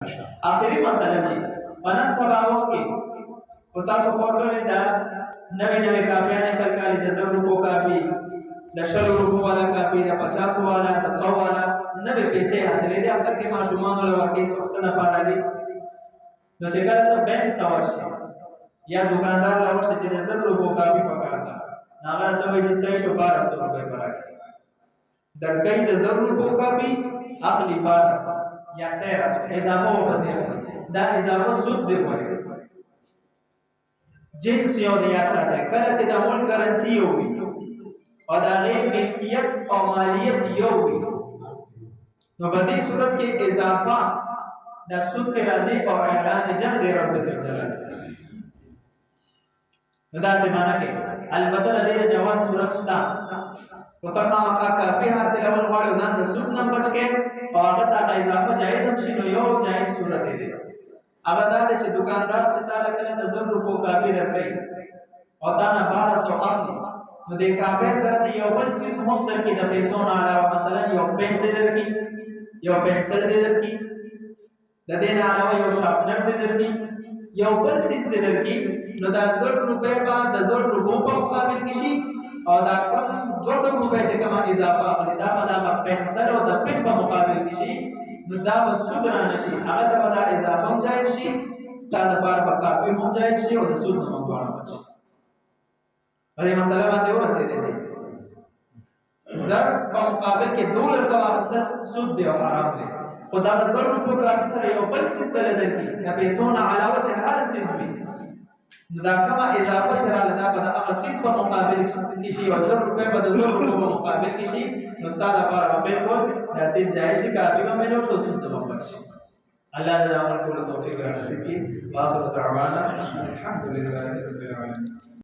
آخري مسله دي پنن سبا وخت کې او تاسو خورلې دا نوې کاپیانې خلکالي د 100 روپو کاپی د 100 روپو والا کاپی د 50 والا د 100 والا نوې پیسې حاصلې دي اختر کې ماشومان له ورکې سوسنه پاره دي نو چې کله ته بانک ته ورشې یا دکاندار له ورشې چې د 100 روپو کاپی پکار ده هغه ته وایي چې 1200 روپے برابر درکې د 100 روپو کاپی اخلي 1200 یا 1300 اضافه وبسې دا اضافه سود دی وایي جنس یو د یاد ساته کله چې د مول کرنسی یو وي او د هغه ملکیت او مالیت یو وي نو په دې صورت کې اضافه د سود کې راځي او اعلان جنگ دی رب جلال سره نو دا څه معنی کوي البته د دې جواز صورت شته او تخامخا کافي حاصل اول غواړي ځان د سود نه بچ کې او هغه ته اضافه جایز هم شي نو یو جایز صورت دی هغه دا چې دکاندار چې تعالی کله د 100 روپو کاپی درکړي او تا نه 1200 اخلي نو د کاپی سره د یو بل سیس هم درکې د پیسو نه علاوه مثلا یو پین دې درکې یو پنسل دې درکې د دې نه علاوه یو شارپنر دې درکې یو بل سیس دې درکې نو دا 100 روپے با د 100 روپو په مقابل کې شي او دا کم 200 روپے چې کومه اضافه اخلي دا په پنسل او د پین په مقابل کې شي نو دا به سود را نشي هغه ته به دا اضافه هم جایز شي ستاسو لپاره به کافي هم جایز شي او د سود نه هم غواړم شي په دې مسله باندې ورسېدې چې زر په مقابل کې 1200 واغستل سود دی او حرام دی خو دا 100 روپو کافي سره یو بل سیس دل درکې د پیسو نه علاوه چې هر سیس وي نو دا کومه اضافه شراله دا به د هغه سیس په مقابل کې شي او 100 روپے به د 100 روپو په مقابل کې شي نو ستاسو لپاره بالکل دا سیس جایز شي کافي به ملو شو سود ته وقت شي الله دې عمل کولو توفیق را نصیب کړي واخر دعوانا الحمدلله رب العالمین